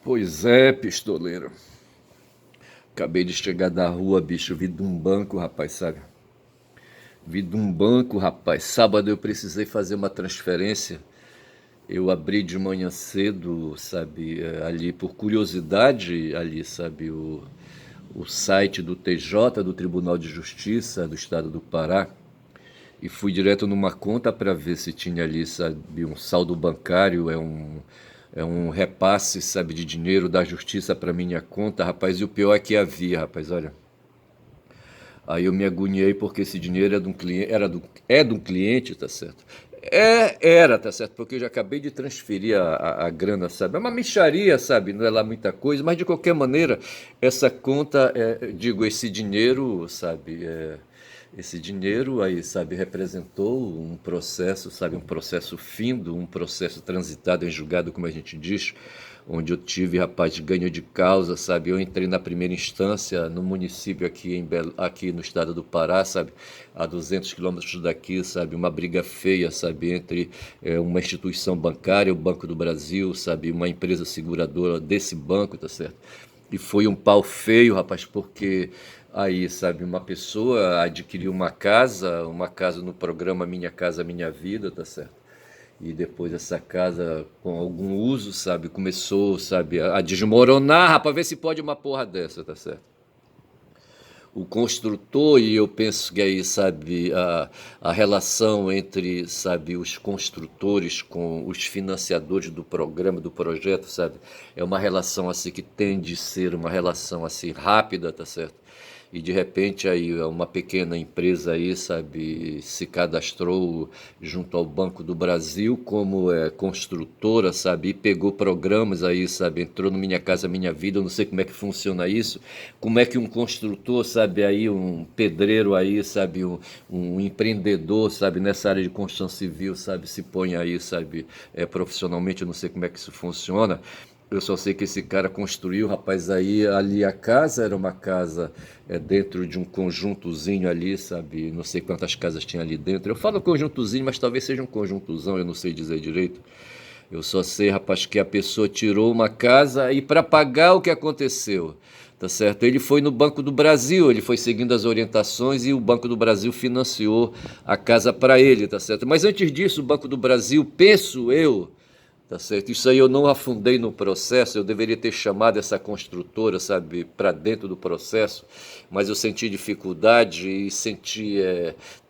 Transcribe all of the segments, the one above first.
Pois é, pistoleiro. Acabei de chegar da rua, bicho. Vi de um banco, rapaz, sabe? Vi de um banco, rapaz. Sábado eu precisei fazer uma transferência. Eu abri de manhã cedo, sabe? Ali por curiosidade, ali, sabe? O site do TJ, do Tribunal de Justiça do Estado do Pará. E fui direto numa conta para ver se tinha ali, sabe, um saldo bancário, é um repasse, sabe, de dinheiro da justiça para minha conta, rapaz. E o pior é que havia, rapaz, olha. Aí eu me agoniei porque esse dinheiro é de um cliente, é de um cliente, tá certo? Era, tá certo? Porque eu já acabei de transferir a grana, sabe? É uma mixaria, sabe? Não é lá muita coisa, mas de qualquer maneira, essa conta, digo, esse dinheiro, sabe? Esse dinheiro aí, sabe, representou um processo, sabe, um processo findo, um processo transitado em julgado, como a gente diz, onde eu tive, rapaz, ganho de causa, sabe? Eu entrei na primeira instância no município aqui no estado do Pará, sabe? A 200 quilômetros daqui, sabe? Uma briga feia, sabe? Entre uma instituição bancária, o Banco do Brasil, sabe? Uma empresa seguradora desse banco, tá certo? E foi um pau feio, rapaz, porque aí, sabe, uma pessoa adquiriu uma casa no programa Minha Casa Minha Vida, tá certo? E depois essa casa, com algum uso, sabe, começou, sabe, a desmoronar, rapaz, ver se pode uma porra dessa, tá certo? O construtor, e eu penso que aí, sabe, a relação entre, sabe, os construtores com os financiadores do programa, do projeto, sabe, é uma relação assim que tende a ser uma relação assim rápida, tá certo? E de repente aí uma pequena empresa aí, sabe, se cadastrou junto ao Banco do Brasil como construtora, sabe, e pegou programas aí, sabe, entrou no Minha Casa Minha Vida, eu não sei como é que funciona isso, como é que um construtor, sabe, aí um pedreiro aí, sabe, um empreendedor, sabe, nessa área de construção civil, sabe, se põe aí, sabe, profissionalmente, eu não sei como é que isso funciona. Eu só sei que esse cara construiu, rapaz, aí ali a casa era uma casa dentro de um conjuntozinho ali, sabe? Não sei quantas casas tinha ali dentro. Eu falo conjuntozinho, mas talvez seja um conjuntozão, eu não sei dizer direito. Eu só sei, rapaz, que a pessoa tirou uma casa e para pagar o que aconteceu, tá certo? Ele foi no Banco do Brasil, ele foi seguindo as orientações e o Banco do Brasil financiou a casa para ele, tá certo? Mas antes disso, o Banco do Brasil, penso eu, tá certo? Isso aí eu não afundei no processo, eu deveria ter chamado essa construtora, sabe, para dentro do processo, mas eu senti dificuldade e senti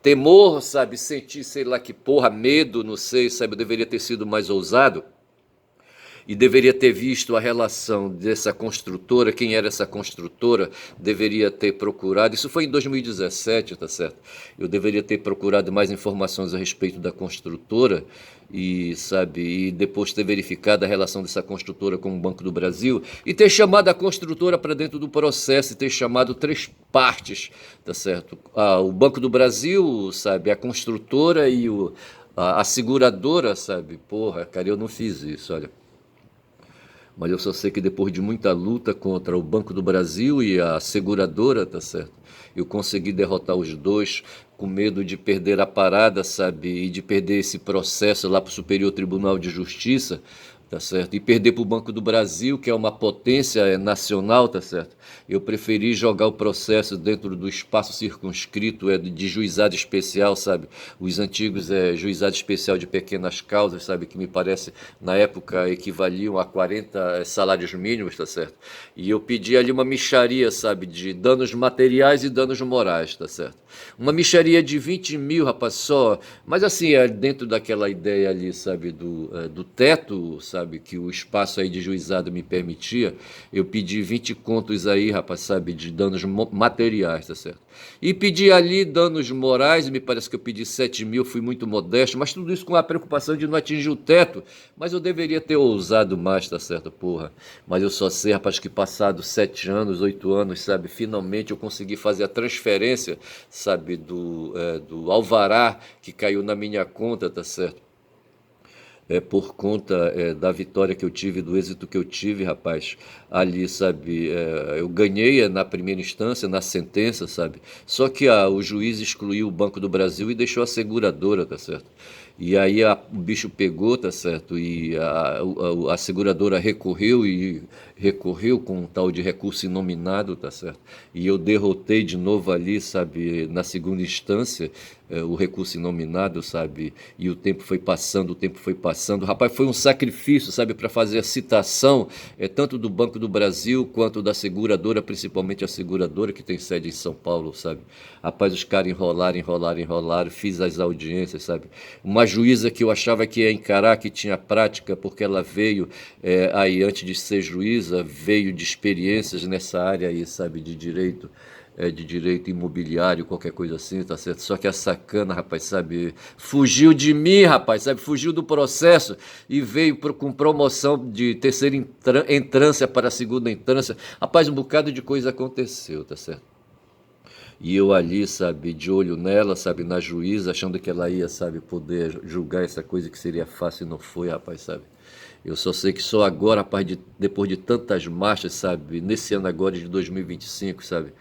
temor, sabe, senti sei lá que porra, medo, não sei, sabe, eu deveria ter sido mais ousado e deveria ter visto a relação dessa construtora, quem era essa construtora, deveria ter procurado. Isso foi em 2017, tá certo? Eu deveria ter procurado mais informações a respeito da construtora e, sabe, e depois ter verificado a relação dessa construtora com o Banco do Brasil e ter chamado a construtora para dentro do processo e ter chamado três partes, tá certo? O Banco do Brasil, sabe, a construtora e a seguradora, sabe? Porra, cara, eu não fiz isso, olha. Mas eu só sei que depois de muita luta contra o Banco do Brasil e a seguradora, tá certo? Eu consegui derrotar os dois com medo de perder a parada, sabe? E de perder esse processo lá para o Superior Tribunal de Justiça, tá certo? E perder para o Banco do Brasil, que é uma potência nacional, tá certo? Eu preferi jogar o processo dentro do espaço circunscrito de juizado especial, sabe? Os antigos juizado especial de pequenas causas, sabe? Que me parece, na época, equivaliam a 40 salários mínimos, tá certo? E eu pedi ali uma mixaria, sabe? De danos materiais e danos morais, tá certo? Uma mixaria de 20 mil, rapaz, só. Mas assim, dentro daquela ideia ali, sabe? Do teto, sabe? Que o espaço aí de juizado me permitia. Eu pedi 20 contos aí, rapaz, sabe? De danos materiais, tá certo? E pedi ali danos morais, me parece que eu pedi 7 mil, fui muito modesto, mas tudo isso com a preocupação de não atingir o teto. Mas eu deveria ter ousado mais, tá certo, porra. Mas eu só sei, rapaz, que passados 7 anos, 8 anos, sabe? Finalmente eu consegui fazer a transferência, sabe? Do alvará que caiu na minha conta, tá certo? Por conta da vitória que eu tive, do êxito que eu tive, rapaz, ali, sabe, eu ganhei na primeira instância, na sentença, sabe, só que o juiz excluiu o Banco do Brasil e deixou a seguradora, tá certo? E aí o bicho pegou, tá certo? E a seguradora recorreu com um tal de recurso inominado, tá certo? E eu derrotei de novo ali, sabe, na segunda instância, o recurso inominado, sabe? E o tempo foi passando, o tempo foi passando. Rapaz, foi um sacrifício, sabe, para fazer a citação, tanto do Banco do Brasil quanto da seguradora, principalmente a seguradora que tem sede em São Paulo, sabe? Rapaz, os caras enrolaram, fiz as audiências, sabe? Uma juíza que eu achava que ia encarar, que tinha prática, porque ela veio aí antes de ser juíza, veio de experiências nessa área aí, sabe, de direito imobiliário, qualquer coisa assim, tá certo? Só que a sacana, rapaz, sabe, fugiu de mim, rapaz, sabe, fugiu do processo e veio com promoção de terceira entrância para a segunda entrância. Rapaz, um bocado de coisa aconteceu, tá certo? E eu ali, sabe, de olho nela, sabe, na juíza, achando que ela ia, sabe, poder julgar essa coisa que seria fácil e não foi, rapaz, sabe. Eu só sei que só agora, rapaz, depois de tantas marchas, sabe, nesse ano agora de 2025, sabe,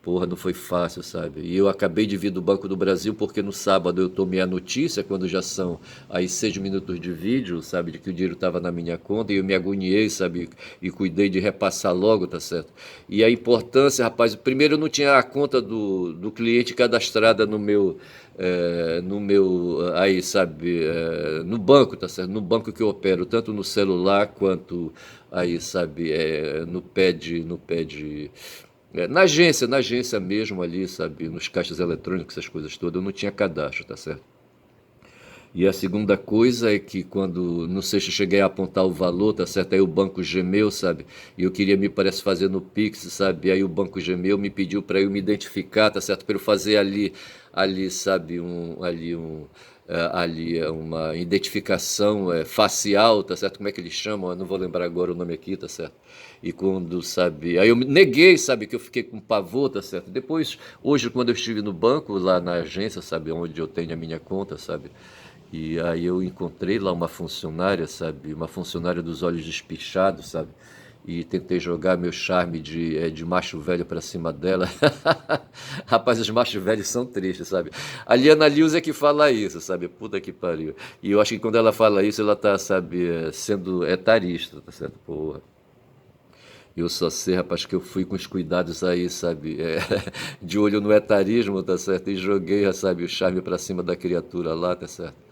porra, não foi fácil, sabe? E eu acabei de vir do Banco do Brasil porque no sábado eu tomei a notícia, quando já são aí 6 minutos de vídeo, sabe? De que o dinheiro estava na minha conta e eu me agoniei, sabe? E cuidei de repassar logo, tá certo? E a importância, rapaz, primeiro eu não tinha a conta do cliente cadastrada no meu, aí, sabe, no banco, tá certo? No banco que eu opero, tanto no celular quanto aí, sabe, na agência mesmo ali, sabe, nos caixas eletrônicos, essas coisas todas, eu não tinha cadastro, tá certo? E a segunda coisa é que quando no sexto eu cheguei a apontar o valor, tá certo? Aí o banco gemeu, sabe? E eu queria, me parece, fazer no Pix, sabe? Aí o banco gemeu, me pediu para eu me identificar, tá certo? Para eu fazer ali, sabe, uma identificação facial, tá certo? Como é que eles chamam? Eu não vou lembrar agora o nome aqui, tá certo? E quando, sabe, aí eu me neguei, sabe, que eu fiquei com pavor, tá certo? Depois, hoje, quando eu estive no banco, lá na agência, sabe, onde eu tenho a minha conta, sabe? E aí eu encontrei lá uma funcionária, sabe? Uma funcionária dos olhos despichados, sabe? E tentei jogar meu charme de macho velho pra cima dela. Rapaz, os machos velhos são tristes, sabe? A Liana Lewis é que fala isso, sabe? Puta que pariu. E eu acho que quando ela fala isso, ela tá, sabe, sendo etarista, tá certo? Porra. Eu só sei, rapaz, que eu fui com os cuidados aí, sabe? De olho no etarismo, tá certo? E joguei, sabe, o charme pra cima da criatura lá, tá certo?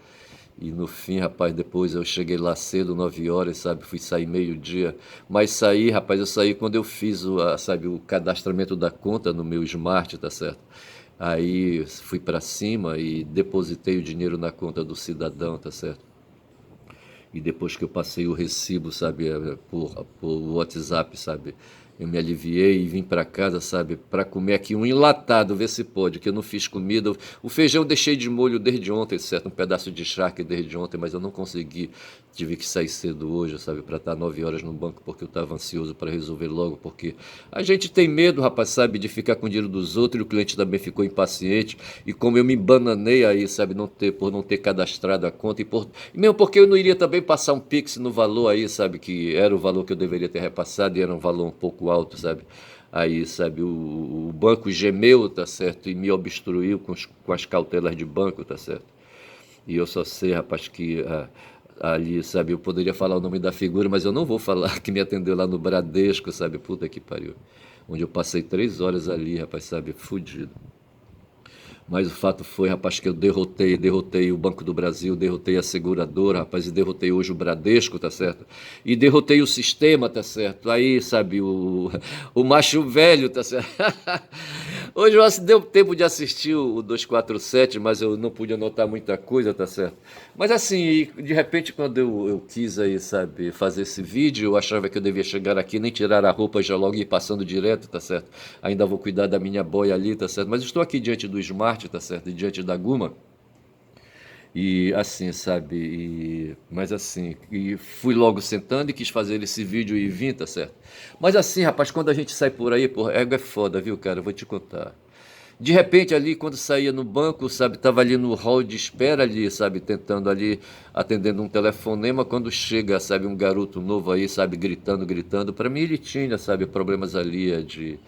E no fim, rapaz, depois eu cheguei lá cedo, 9 horas, sabe? Fui sair meio-dia. Mas saí, rapaz, eu saí quando eu fiz sabe, o cadastramento da conta no meu Smart, tá certo? Aí fui pra cima e depositei o dinheiro na conta do cidadão, tá certo? E depois que eu passei o recibo, sabe, por WhatsApp, sabe, eu me aliviei e vim para casa, sabe, para comer aqui um enlatado, ver se pode, que eu não fiz comida. O feijão eu deixei de molho desde ontem, certo, um pedaço de charque desde ontem, mas eu não consegui. Tive que sair cedo hoje, sabe, para estar 9 horas no banco, porque eu estava ansioso para resolver logo, porque a gente tem medo, rapaz, sabe, de ficar com o dinheiro dos outros, e o cliente também ficou impaciente, e como eu me bananei aí, sabe, por não ter cadastrado a conta, e mesmo porque eu não iria também passar um Pix no valor aí, sabe, que era o valor que eu deveria ter repassado, e era um valor um pouco alto, sabe, aí, sabe, o banco gemeu, tá certo, e me obstruiu com as cautelas de banco, tá certo, e eu só sei, rapaz, que ali, sabe, eu poderia falar o nome da figura, mas eu não vou falar, que me atendeu lá no Bradesco, sabe, puta que pariu. Onde eu passei 3 horas ali, rapaz, sabe, fudido. Mas o fato foi, rapaz, que eu derrotei o Banco do Brasil, derrotei a seguradora, rapaz, e derrotei hoje o Bradesco, tá certo? E derrotei o sistema, tá certo? Aí, sabe, o macho velho, tá certo? Hoje eu deu tempo de assistir o 247, mas eu não pude anotar muita coisa, tá certo? Mas assim, de repente, quando eu quis aí, sabe, fazer esse vídeo, eu achava que eu devia chegar aqui, nem tirar a roupa, já logo ir passando direto, tá certo? Ainda vou cuidar da minha boia ali, tá certo? Mas estou aqui diante do Smart, tá certo? E diante da Guma. E assim, sabe? Mas assim, e fui logo sentando e quis fazer esse vídeo e vim, tá certo? Mas assim, rapaz, quando a gente sai por aí, porra, ego é foda, viu, cara? Eu vou te contar. De repente ali, quando saía no banco, sabe, estava ali no hall de espera ali, sabe, tentando ali, atendendo um telefonema, quando chega, sabe, um garoto novo aí, sabe, gritando, gritando. Para mim ele tinha, sabe, problemas ali,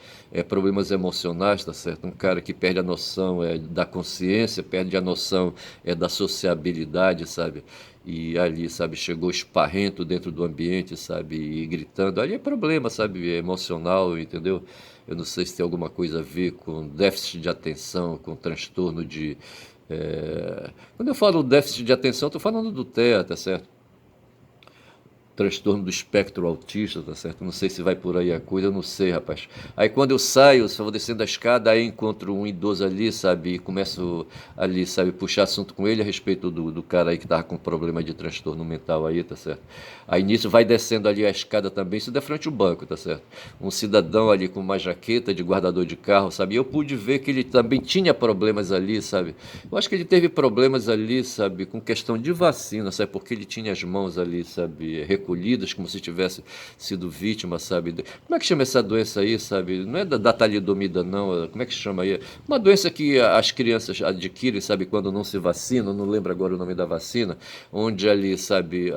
problemas emocionais, tá certo? Um cara que perde a noção da consciência, perde a noção da sociabilidade, sabe? E ali, sabe, chegou esparrento dentro do ambiente, sabe, e gritando. Ali é problema, sabe, emocional, entendeu? Eu não sei se tem alguma coisa a ver com déficit de atenção, com transtorno de. Quando eu falo déficit de atenção, estou falando do TEA, tá certo? Transtorno do espectro autista, tá certo? Não sei se vai por aí a coisa, eu não sei, rapaz. Aí quando eu saio, só vou descendo a escada, aí encontro um idoso ali, sabe? E começo ali, sabe, puxar assunto com ele a respeito do cara aí que tava com problema de transtorno mental aí, tá certo? Aí nisso vai descendo ali a escada também, isso de frente ao banco, tá certo? Um cidadão ali com uma jaqueta de guardador de carro, sabe? E eu pude ver que ele também tinha problemas ali, sabe? Eu acho que ele teve problemas ali, sabe, com questão de vacina, sabe? Porque ele tinha as mãos ali, sabe, recolhidas, como se tivesse sido vítima, sabe? Como é que chama essa doença aí, sabe? Não é da talidomida, não. Como é que chama aí? Uma doença que as crianças adquirem, sabe, quando não se vacinam, não lembro agora o nome da vacina, onde ali, sabe,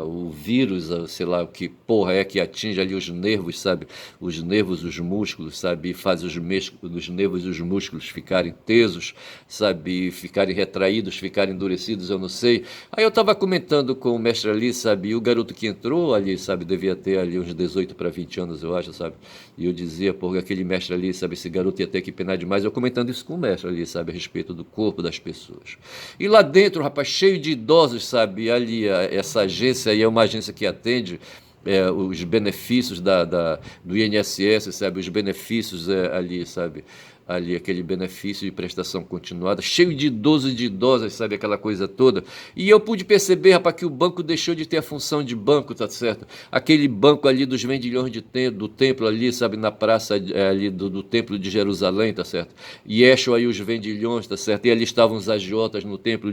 o vírus, sei lá, o que porra é que atinge ali os nervos, sabe? Os nervos, os músculos, sabe? E faz os nervos e os músculos ficarem tesos, sabe? Ficarem retraídos, ficarem endurecidos, eu não sei. Aí eu estava comentando com o mestre ali, sabe? E o garoto que entrou ali, sabe? Devia ter ali uns 18 para 20 anos, eu acho, sabe? E eu dizia, porque aquele mestre ali, sabe? Esse garoto ia ter que penar demais. Eu comentando isso com o mestre ali, sabe? A respeito do corpo das pessoas. E lá dentro, rapaz, cheio de idosos, sabe? Ali, essa agência aí é uma agência que atende os benefícios do INSS, sabe? Os benefícios ali, sabe? Ali aquele benefício de prestação continuada, cheio de idosos e de idosas, sabe, aquela coisa toda. E eu pude perceber, rapaz, que o banco deixou de ter a função de banco, tá certo? Aquele banco ali dos vendilhões do templo ali, sabe, na praça ali do templo de Jerusalém, tá certo? E Yeshua aí os vendilhões, tá certo? E ali estavam os agiotas no templo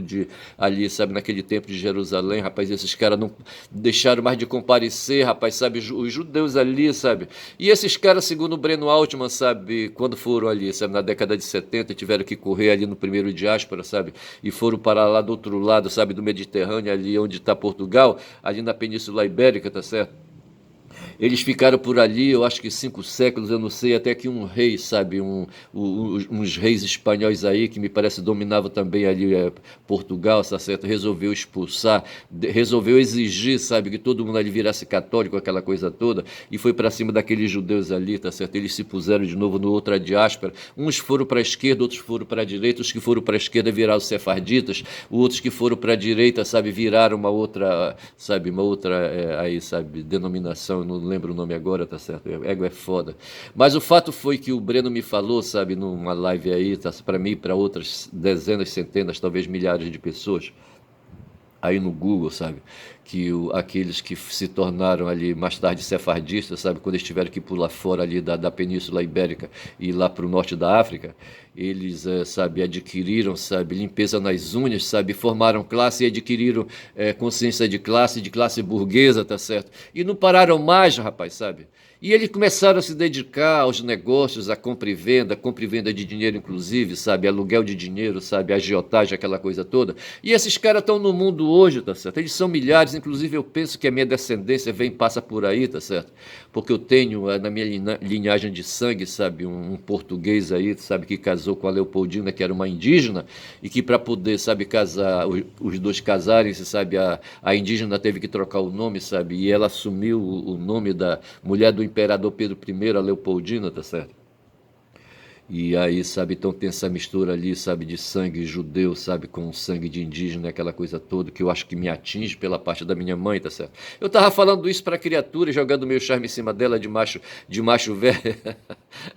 ali, sabe, naquele templo de Jerusalém, rapaz, esses caras não deixaram mais de comparecer, rapaz, sabe, os judeus ali, sabe? E esses caras, segundo o Breno Altman, sabe, quando foram ali, sabe, na década de 70, tiveram que correr ali no primeiro diáspora, sabe? E foram para lá do outro lado, sabe, do Mediterrâneo, ali onde está Portugal, ali na Península Ibérica, tá certo? Eles ficaram por ali, eu acho que 5 séculos, eu não sei, até que um rei, sabe, uns reis espanhóis aí, que me parece dominavam também ali Portugal, tá certo? Resolveu expulsar, resolveu exigir, sabe, que todo mundo ali virasse católico, aquela coisa toda, e foi para cima daqueles judeus ali, tá certo? Eles se puseram de novo no outra diáspora, uns foram para a esquerda, outros foram para a direita, os que foram para a esquerda viraram os sefarditas, outros que foram para a direita, sabe, viraram uma outra, sabe, aí, sabe, denominação, eu não lembro o nome agora, tá certo? Ego é foda. Mas o fato foi que o Breno me falou, sabe, numa live aí, tá, para mim, para outras dezenas, centenas, talvez milhares de pessoas, aí no Google, sabe, que aqueles que se tornaram ali mais tarde sefardistas, sabe, quando eles tiveram que pular fora ali da Península Ibérica e ir lá para o norte da África, eles, sabe, adquiriram, sabe, limpeza nas unhas, sabe, formaram classe e adquiriram consciência de classe burguesa, tá certo? E não pararam mais, rapaz, sabe? E eles começaram a se dedicar aos negócios, a compra e venda de dinheiro, inclusive, sabe? Aluguel de dinheiro, sabe? Agiotagem, aquela coisa toda. E esses caras estão no mundo hoje, tá certo? Eles são milhares, inclusive eu penso que a minha descendência passa por aí, tá certo? Porque eu tenho na minha linhagem de sangue, sabe? Um português aí, sabe? Que casou com a Leopoldina, que era uma indígena, e que para poder, sabe, casar, os dois casarem, sabe? A indígena teve que trocar o nome, sabe? E ela assumiu o nome da mulher do imperador Pedro I, a Leopoldina, tá certo? E aí, sabe, então tem essa mistura ali, sabe, de sangue judeu, sabe, com sangue de indígena, aquela coisa toda, que eu acho que me atinge pela parte da minha mãe, tá certo? Eu tava falando isso pra criatura, jogando meu charme em cima dela, de macho velho.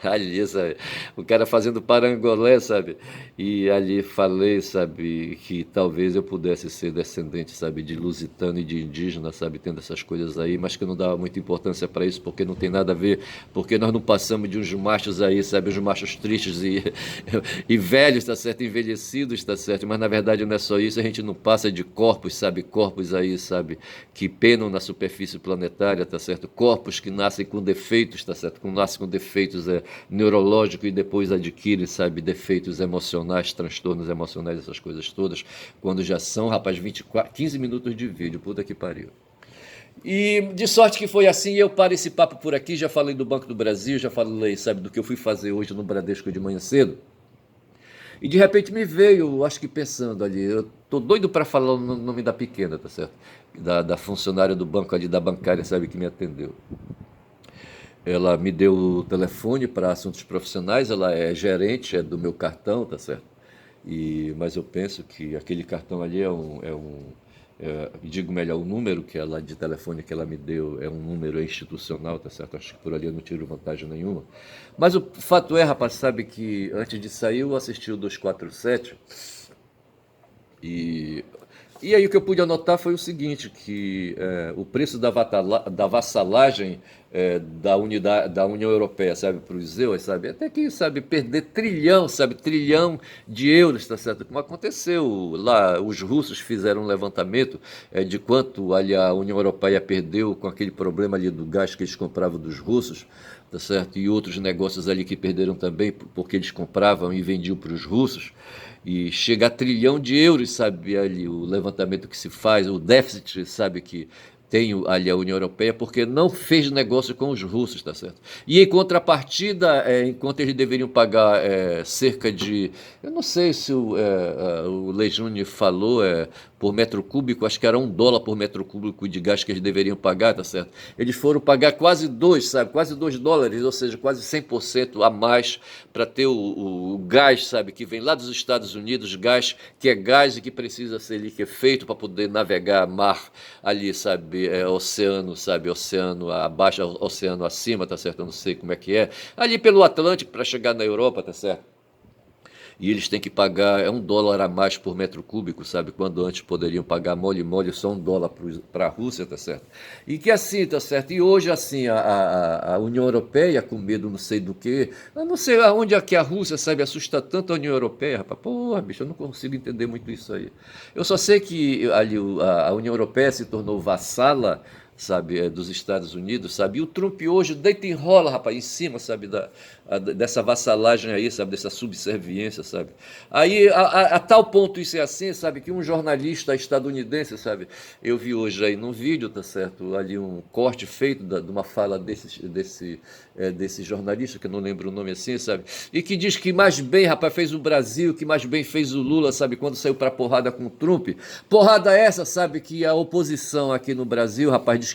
Ali, sabe, o cara fazendo parangolé, sabe? E ali falei, sabe, que talvez eu pudesse ser descendente, sabe, de lusitano e de indígena, sabe, tendo essas coisas aí, mas que eu não dava muita importância para isso, porque não tem nada a ver, porque nós não passamos de uns machos aí, sabe, uns machos tristes e velhos, tá certo? Envelhecidos, tá certo? Mas na verdade não é só isso, a gente não passa de corpos, sabe? Corpos aí, sabe? Que penam na superfície planetária, tá certo? Corpos que nascem com defeitos, tá certo? Que nascem com defeitos neurológicos e depois adquirem, sabe? Defeitos emocionais, transtornos emocionais, essas coisas todas, quando já são, rapaz, 24, 15 minutos de vídeo, puta que pariu. E de sorte que foi assim, eu paro esse papo por aqui, já falei do Banco do Brasil, já falei, sabe, do que eu fui fazer hoje no Bradesco de manhã cedo. E de repente me veio, acho que pensando ali, eu tô doido para falar o nome da pequena, tá certo? Da funcionária do banco ali, da bancária, sabe, que me atendeu. Ela me deu o telefone para assuntos profissionais, ela é gerente, é do meu cartão, tá certo? Mas eu penso que aquele cartão ali digo melhor, o número que ela de telefone que ela me deu é um número institucional, tá certo? Acho que por ali eu não tiro vantagem nenhuma. Mas o fato é, rapaz, sabe que antes de sair eu assisti o 247 e e aí o que eu pude anotar foi o seguinte, que o preço da vassalagem da União Europeia, sabe, para os euros, sabe, até que, sabe, perder trilhão, sabe, trilhão de euros, tá certo? Como aconteceu lá, os russos fizeram um levantamento de quanto ali a União Europeia perdeu com aquele problema ali do gás que eles compravam dos russos, tá certo? E outros negócios ali que perderam também porque eles compravam e vendiam para os russos e chega a trilhão de euros, sabe, ali o levantamento que se faz, o déficit, sabe, que tem ali a União Europeia, porque não fez negócio com os russos, tá certo? E em contrapartida, enquanto eles deveriam pagar cerca de, eu não sei se o Lejeune falou, por metro cúbico, acho que era $1 por metro cúbico de gás que eles deveriam pagar, tá certo? Eles foram pagar quase dois, sabe? Quase $2, ou seja, quase 100% a mais para ter o gás, sabe? Que vem lá dos Estados Unidos, gás que é gás e que precisa ser liquefeito para poder navegar mar ali, sabe? Oceano, sabe? Oceano abaixo, oceano acima, tá certo? Eu não sei como é que é. Ali pelo Atlântico para chegar na Europa, tá certo? E eles têm que pagar $1 a mais por metro cúbico, sabe? Quando antes poderiam pagar mole só $1 para a Rússia, tá certo? E que assim, tá certo? E hoje, assim, a União Europeia, com medo não sei do que, eu não sei aonde é que a Rússia, sabe, assusta tanto a União Europeia, rapaz. Porra, bicho, eu não consigo entender muito isso aí. Eu só sei que ali a União Europeia se tornou vassala, sabe, dos Estados Unidos, sabe? E o Trump hoje deita e rola, rapaz, em cima, sabe, dessa vassalagem aí, sabe, dessa subserviência, sabe? Aí, a tal ponto isso é assim, sabe, que um jornalista estadunidense, sabe, eu vi hoje aí num vídeo, tá certo, ali um corte feito de uma fala desse jornalista, que eu não lembro o nome assim, sabe, e que diz que mais bem, rapaz, fez o Brasil, que mais bem fez o Lula, sabe, quando saiu pra porrada com o Trump. Porrada essa, sabe, que a oposição aqui no Brasil, rapaz,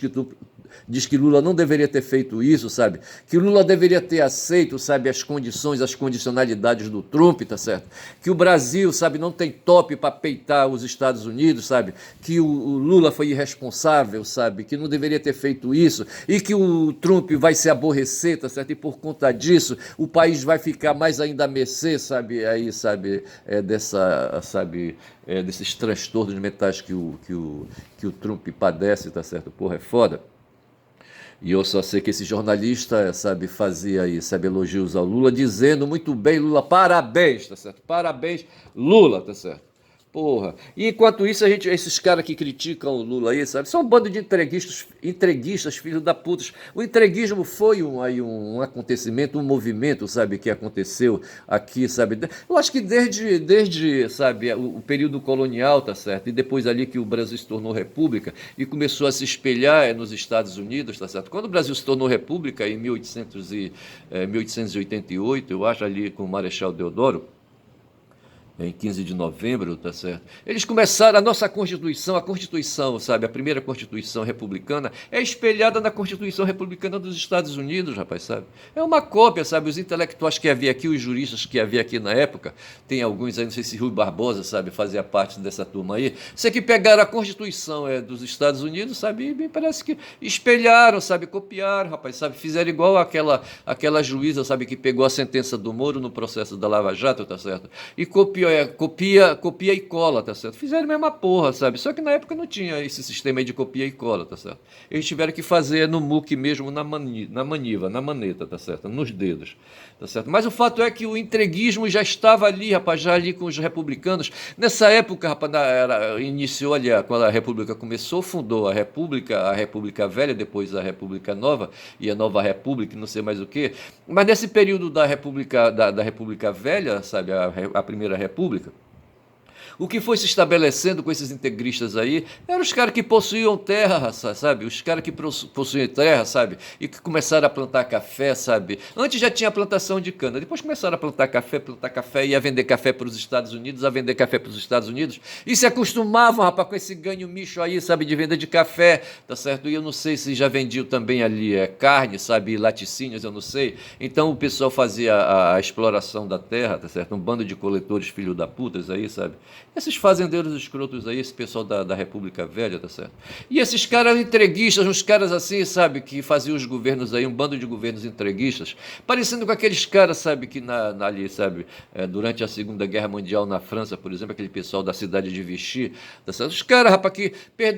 diz que Lula não deveria ter feito isso, sabe? Que Lula deveria ter aceito, sabe, as condições, as condicionalidades do Trump, tá certo? Que o Brasil, sabe, não tem tope para peitar os Estados Unidos, sabe? Que o Lula foi irresponsável, sabe? Que não deveria ter feito isso e que o Trump vai se aborrecer, tá certo? E por conta disso, o país vai ficar mais ainda a mercê, sabe? Aí, sabe, desses transtornos mentais que o Trump padece, tá certo? Porra, é foda. E eu só sei que esse jornalista, sabe, fazia aí, sabe, elogios ao Lula, dizendo muito bem, Lula, parabéns, tá certo? Parabéns, Lula, tá certo? Porra. E enquanto isso, esses caras que criticam o Lula aí, sabe, são um bando de entreguistas, filhos da puta. O entreguismo foi um acontecimento, um movimento, sabe, que aconteceu aqui, sabe. Eu acho que desde sabe, o período colonial, tá certo? E depois ali que o Brasil se tornou república e começou a se espelhar nos Estados Unidos, tá certo? Quando o Brasil se tornou república em 1888, eu acho, ali com o Marechal Deodoro, em 15 de novembro, tá certo? Eles começaram, a Constituição, sabe, a primeira Constituição republicana é espelhada na Constituição republicana dos Estados Unidos, rapaz, sabe? É uma cópia, sabe? Os intelectuais que havia aqui, os juristas que havia aqui na época, tem alguns aí, não sei se Rui Barbosa, sabe, fazia parte dessa turma aí, sei que pegaram a Constituição dos Estados Unidos, sabe, e me parece que espelharam, sabe, copiaram, rapaz, sabe, fizeram igual aquela juíza, sabe, que pegou a sentença do Moro no processo da Lava Jato, tá certo? E copiou copia e cola, tá certo? Fizeram a mesma porra, sabe? Só que na época não tinha esse sistema aí de copia e cola, tá certo? Eles tiveram que fazer no muque mesmo, na maniva, na maneta, tá certo? Nos dedos, tá certo? Mas o fato é que o entreguismo já estava ali, rapaz, já ali com os republicanos. Nessa época, rapaz, iniciou ali, quando a República começou, fundou a República Velha, depois a República Nova e a Nova República, não sei mais o quê. Mas nesse período da República Velha, sabe, a Primeira República, o que foi se estabelecendo com esses integristas aí eram os caras que possuíam terra, sabe? Os caras que possuíam terra, sabe? E que começaram a plantar café, sabe? Antes já tinha plantação de cana, depois começaram a plantar café e a vender café para os Estados Unidos, e se acostumavam, rapaz, com esse ganho micho aí, sabe? De venda de café, tá certo? E eu não sei se já vendiam também ali carne, sabe? Laticínios, eu não sei. Então o pessoal fazia a exploração da terra, tá certo? Um bando de coletores filho da putas aí, sabe? Esses fazendeiros escrotos aí, esse pessoal da República Velha, tá certo? E esses caras entreguistas, uns caras assim, sabe, que faziam os governos aí, um bando de governos entreguistas, parecendo com aqueles caras, sabe, que ali, sabe, durante a Segunda Guerra Mundial na França, por exemplo, aquele pessoal da cidade de Vichy, tá certo? Os caras, rapaz,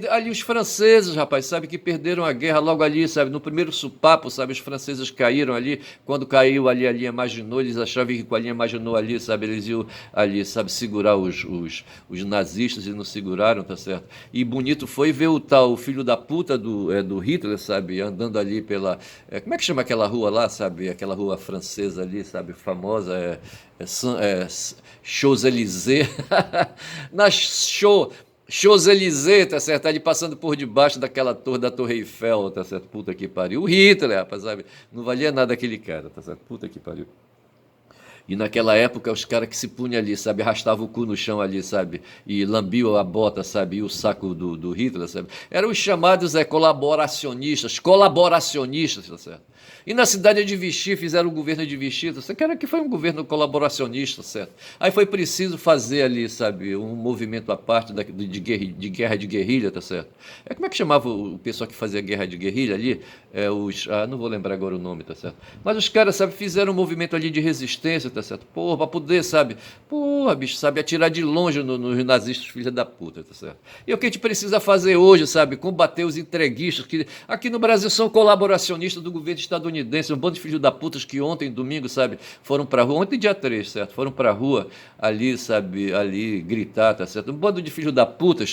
ali os franceses, rapaz, sabe, que perderam a guerra logo ali, sabe, no primeiro supapo, sabe, os franceses caíram ali, quando caiu ali a linha Maginot, eles achavam que com a linha Maginot ali, sabe, eles iam ali, sabe, segurar os nazistas e não seguraram, tá certo? E bonito foi ver o filho da puta do Hitler, sabe, andando ali pela... como é que chama aquela rua lá, sabe? Aquela rua francesa ali, sabe, famosa, Champs-Élysées. Na Champs-Élysées, tá certo? Ali passando por debaixo daquela torre, da Torre Eiffel, tá certo? Puta que pariu. O Hitler, rapaz, sabe? Não valia nada aquele cara, tá certo? Puta que pariu. E naquela época, os caras que se punham ali, sabe, arrastavam o cu no chão ali, sabe, e lambiam a bota, sabe, e o saco do Hitler, sabe, eram os chamados colaboracionistas, tá certo? E na cidade de Vichy, fizeram o governo de Vichy, tá certo? Que foi um governo colaboracionista, certo? Aí foi preciso fazer ali, sabe, um movimento à parte de guerra de guerrilha, tá certo? Como é que chamava o pessoal que fazia guerra de guerrilha ali? Não vou lembrar agora o nome, tá certo? Mas os caras, sabe, fizeram um movimento ali de resistência, tá certo? Porra, pra poder, sabe? Porra, bicho, sabe? Atirar de longe nos nazistas, filha da puta, tá certo? E o que a gente precisa fazer hoje, sabe? Combater os entreguistas, que aqui no Brasil são colaboracionistas do governo estadunidense, um bando de filhos da putas que ontem, domingo, sabe? Foram pra rua, ontem dia 3, certo? Foram pra rua ali, sabe? Ali gritar, tá certo? Um bando de filhos da puta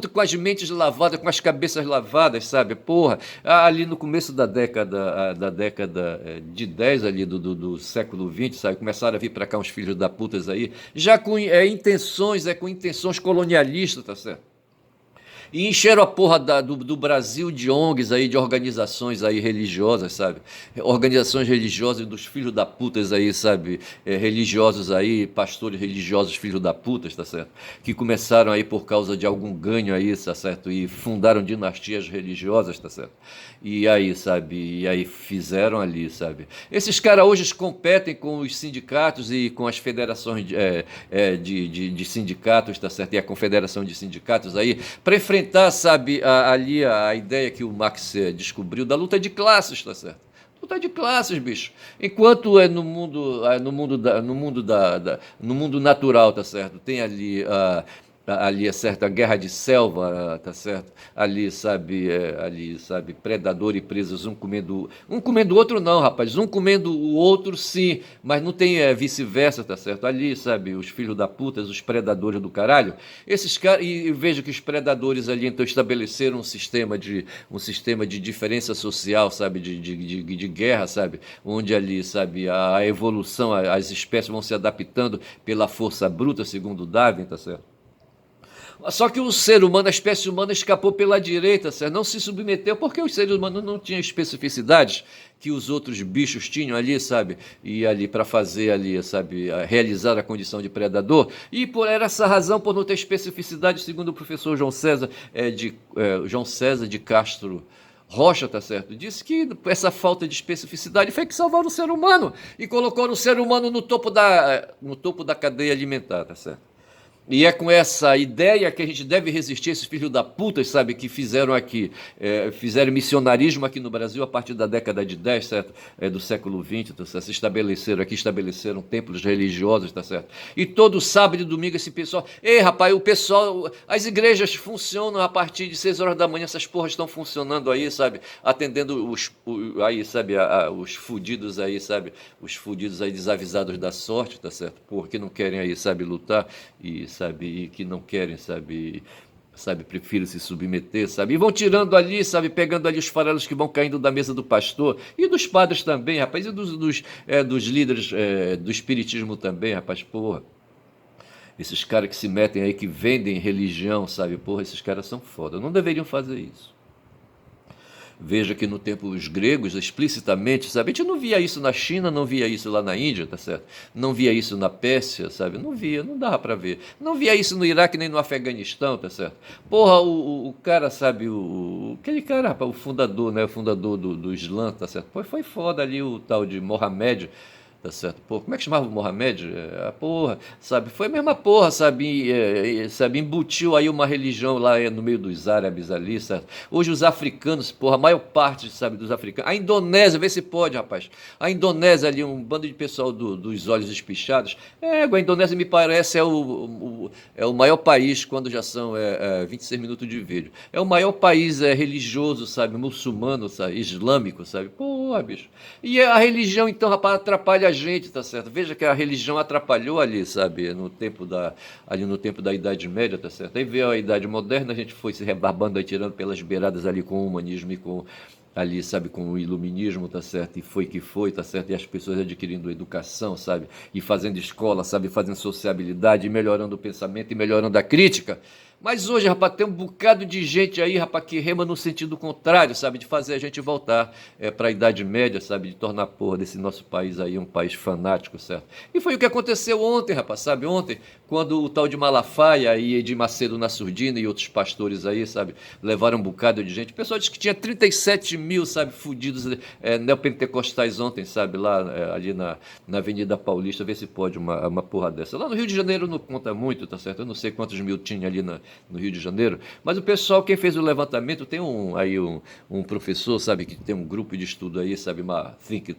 com as mentes lavadas, com as cabeças lavadas, sabe? Porra, ali no começo da década de 10 ali do século 20, sabe? Começaram a vir para cá uns filhos da putas aí, já com intenções colonialistas, tá certo? E encheram a porra do Brasil de ONGs aí, de organizações aí religiosas, sabe? Organizações religiosas dos filhos da putas aí, sabe? Religiosos aí, pastores religiosos filhos da putas, tá certo? Que começaram aí por causa de algum ganho aí, tá certo? E fundaram dinastias religiosas, tá certo? E aí, sabe? E aí fizeram ali, sabe? Esses caras hoje competem com os sindicatos e com as federações de sindicatos, tá certo? E a confederação de sindicatos aí, para enfrentar, sabe, ali a ideia que o Marx descobriu da luta de classes, tá certo? Luta de classes, bicho. Enquanto no mundo natural, tá certo? Tem ali é certo, a guerra de selva, tá certo? Ali, sabe, predador e presas, um comendo o outro não, rapaz, um comendo o outro sim, mas não tem vice-versa, tá certo? Ali, sabe, os filhos da puta, os predadores do caralho, esses caras, e vejo que os predadores ali então estabeleceram um sistema de diferença social, sabe, de guerra, sabe, onde ali, sabe, a evolução, as espécies vão se adaptando pela força bruta, segundo Darwin, tá certo? Só que o ser humano, a espécie humana, escapou pela direita, certo? Não se submeteu, porque os seres humanos não tinham especificidades que os outros bichos tinham ali, sabe? E ali para fazer ali, sabe? Realizar a condição de predador. E por essa razão, por não ter especificidade, segundo o professor João César de Castro Rocha, tá certo? Disse que essa falta de especificidade foi que salvaram o ser humano e colocou o ser humano no topo da cadeia alimentar, tá certo? E é com essa ideia que a gente deve resistir a esses filhos da puta, sabe, que fizeram aqui, fizeram missionarismo aqui no Brasil a partir da década de 10, certo? Do século XX, tá certo? Se estabeleceram aqui, estabeleceram templos religiosos, tá certo? E todo sábado e domingo esse pessoal... Ei, rapaz, o pessoal... As igrejas funcionam a partir de 6 horas da manhã, essas porras estão funcionando aí, sabe? Atendendo aí, sabe, os fudidos aí, sabe? Os fudidos aí desavisados da sorte, tá certo? Porque não querem aí, sabe, lutar e sabe, e que não querem, sabe, prefiram se submeter, sabe, e vão tirando ali, sabe, pegando ali os farelos que vão caindo da mesa do pastor e dos padres também, rapaz, e dos líderes do espiritismo também, rapaz, porra. Esses caras que se metem aí, que vendem religião, sabe, porra, esses caras são foda, não deveriam fazer isso. Veja que no tempo os gregos, explicitamente, sabe? A gente não via isso na China, não via isso lá na Índia, tá certo? Não via isso na Pérsia, sabe? Não via, não dava para ver. Não via isso no Iraque nem no Afeganistão, tá certo? Porra, o cara, sabe? Aquele cara, rapaz, o fundador, né? O fundador do Islã, tá certo? Pô, foi foda ali o tal de Mohamed, tá certo? Pô, como é que chamava o Mohamed? A porra, sabe? Foi a mesma porra, sabe? Sabe? Embutiu aí uma religião lá no meio dos árabes ali, sabe? Hoje os africanos, porra, a maior parte, sabe, dos africanos. A Indonésia, vê se pode, rapaz. A Indonésia ali, um bando de pessoal dos olhos espichados. A Indonésia me parece é o maior país, quando já são 26 minutos de vídeo. É o maior país religioso, sabe? Muçulmano, sabe? Islâmico, sabe? Porra, bicho. E a religião, então, rapaz, atrapalha a gente, tá certo? Veja que a religião atrapalhou ali, sabe? Ali no tempo da Idade Média, tá certo? Aí veio a Idade Moderna, a gente foi se rebarbando aí, tirando pelas beiradas ali com o humanismo e com ali, sabe, com o iluminismo, tá certo? E foi que foi, tá certo? E as pessoas adquirindo educação, sabe? E fazendo escola, sabe? Fazendo sociabilidade, e melhorando o pensamento e melhorando a crítica. Mas hoje, rapaz, tem um bocado de gente aí, rapaz, que rema no sentido contrário, sabe? De fazer a gente voltar para a Idade Média, sabe? De tornar a porra desse nosso país aí um país fanático, certo? E foi o que aconteceu ontem, rapaz, sabe? Ontem, quando o tal de Malafaia e Edir Macedo na Surdina e outros pastores aí, sabe? Levaram um bocado de gente. O pessoal disse que tinha 37 mil, sabe? Fudidos neopentecostais ontem, sabe? Lá ali na Avenida Paulista, vê se pode uma porra dessa. Lá no Rio de Janeiro não conta muito, tá certo? Eu não sei quantos mil tinha ali no Rio de Janeiro, mas o pessoal, quem fez o levantamento, tem um professor, sabe, que tem um grupo de estudo aí, sabe, uma think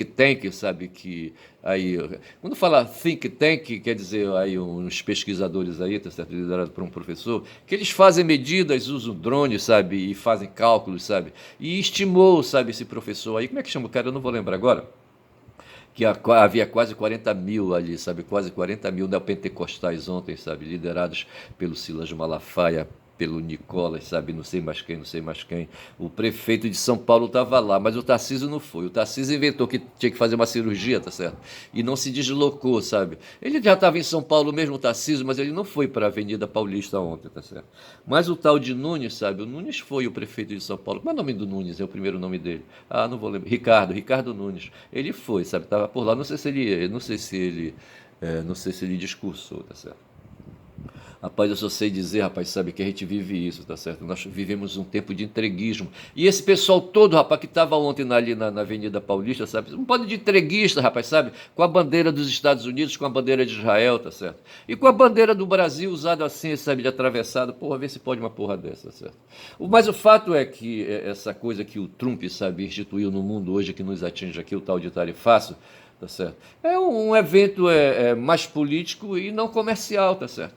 tank, sabe, que aí, quando fala think tank, quer dizer aí uns pesquisadores aí, tá certo, liderado por um professor, que eles fazem medidas, usam drones, sabe, e fazem cálculos, sabe, e estimou, sabe, esse professor aí, como é que chama o cara, eu não vou lembrar agora, que havia quase 40 mil ali, sabe? Quase 40 mil neopentecostais ontem, sabe? Liderados pelo Silas Malafaia, pelo Nicolas, sabe? Não sei mais quem, não sei mais quem. O prefeito de São Paulo estava lá, mas o Tarcísio não foi. O Tarcísio inventou que tinha que fazer uma cirurgia, tá certo? E não se deslocou, sabe? Ele já estava em São Paulo mesmo, o Tarcísio, mas ele não foi para a Avenida Paulista ontem, tá certo? Mas o tal de Nunes, sabe? O Nunes foi o prefeito de São Paulo. Como é o nome do Nunes? É o primeiro nome dele. Ah, não vou lembrar. Ricardo Nunes. Ele foi, sabe? Estava por lá. Não sei se ele discursou, tá certo? Rapaz, eu só sei dizer, rapaz, sabe, que a gente vive isso, tá certo? Nós vivemos um tempo de entreguismo. E esse pessoal todo, rapaz, que estava ontem ali na Avenida Paulista, sabe? Um bando de entreguista, rapaz, sabe? Com a bandeira dos Estados Unidos, com a bandeira de Israel, tá certo? E com a bandeira do Brasil usada assim, sabe, de atravessado. Porra, vê se pode uma porra dessa, tá certo? Mas o fato é que essa coisa que o Trump, sabe, instituiu no mundo hoje, que nos atinge aqui, o tal de tarifaço, tá certo? É um evento mais político e não comercial, tá certo?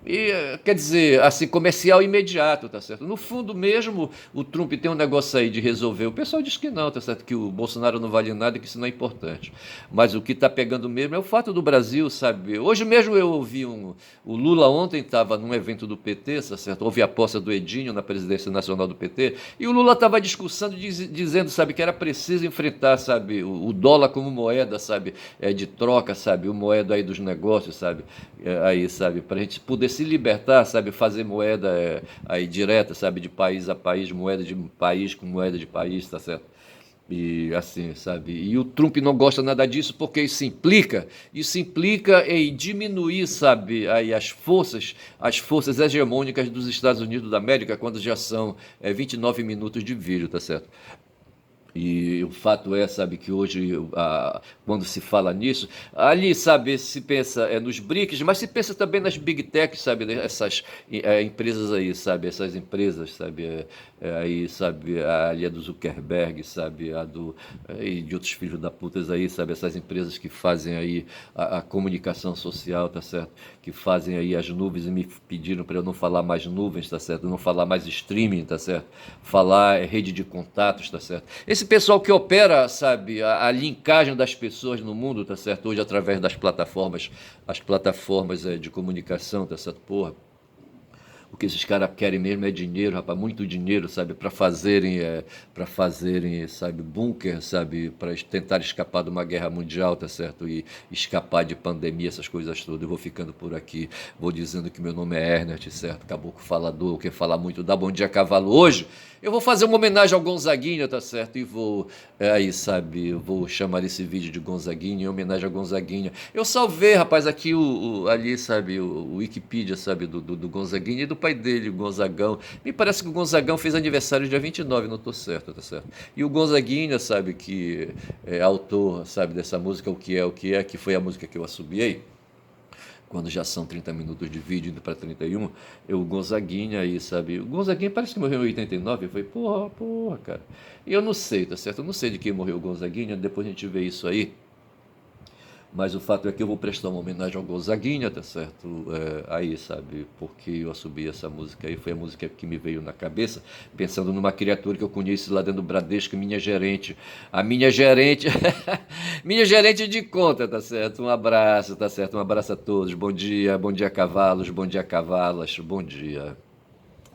E, quer dizer, assim, comercial imediato, tá certo? No fundo mesmo, o Trump tem um negócio aí de resolver. O pessoal diz que não, tá certo? Que o Bolsonaro não vale nada e que isso não é importante. Mas o que está pegando mesmo é o fato do Brasil, sabe? Hoje mesmo eu ouvi o Lula ontem estava num evento do PT, tá certo? Houve a posse do Edinho na presidência nacional do PT, e o Lula estava discursando, dizendo, sabe, que era preciso enfrentar, sabe, o dólar como moeda, sabe, de troca, sabe, o moeda aí dos negócios, sabe, aí, sabe, para a gente poder se libertar, sabe, fazer moeda aí direta, sabe, de país a país, moeda de país com moeda de país, tá certo? E assim, sabe? E o Trump não gosta nada disso porque isso implica em diminuir, sabe, aí as forças hegemônicas dos Estados Unidos da América quando já são 29 minutos de vídeo, tá certo? E o fato é, sabe, que hoje, quando se fala nisso, ali, sabe, se pensa nos BRICS, mas se pensa também nas Big Techs, sabe, né, essas empresas aí, sabe, essas empresas, sabe, aí, sabe, ali é do Zuckerberg, sabe, e de outros filhos da putas aí, sabe, essas empresas que fazem aí a comunicação social, tá certo, que fazem aí as nuvens e me pediram para eu não falar mais nuvens, tá certo, não falar mais streaming, tá certo, falar rede de contatos, tá certo. Esse pessoal que opera, sabe, a linkagem das pessoas no mundo, tá certo, hoje através das plataformas, as plataformas de comunicação, tá certo, porra. O que esses caras querem mesmo é dinheiro, rapaz, muito dinheiro, sabe, para fazerem, sabe, bunker, sabe, para tentar escapar de uma guerra mundial, tá certo, e escapar de pandemia, essas coisas todas. Eu vou ficando por aqui, vou dizendo que meu nome é Ernest, certo, caboclo falador, quer falar muito, dá bom dia cavalo. Hoje eu vou fazer uma homenagem ao Gonzaguinha, tá certo, e vou, aí, sabe, eu vou chamar esse vídeo de Gonzaguinha, em homenagem ao Gonzaguinha. Eu salvei, rapaz, aqui ali, sabe, o Wikipedia, sabe, do Gonzaguinha e do pai dele, o Gonzagão. Me parece que o Gonzagão fez aniversário dia 29, não estou certo, tá certo? E o Gonzaguinha, sabe, que é autor, sabe, dessa música, o que é, que foi a música que eu assobiei, quando já são 30 minutos de vídeo, indo para 31, o Gonzaguinha aí, sabe? O Gonzaguinha parece que morreu em 89, eu falei, porra, cara. E eu não sei, tá certo? Eu não sei de quem morreu o Gonzaguinha, depois a gente vê isso aí. Mas o fato é que eu vou prestar uma homenagem ao Gonzaguinha, tá certo? Aí, sabe, porque eu assobi essa música aí, foi a música que me veio na cabeça, pensando numa criatura que eu conheci lá dentro do Bradesco, minha gerente. A minha gerente, minha gerente de conta, tá certo? Um abraço, tá certo? Um abraço a todos. Bom dia cavalos, bom dia cavalas, bom dia.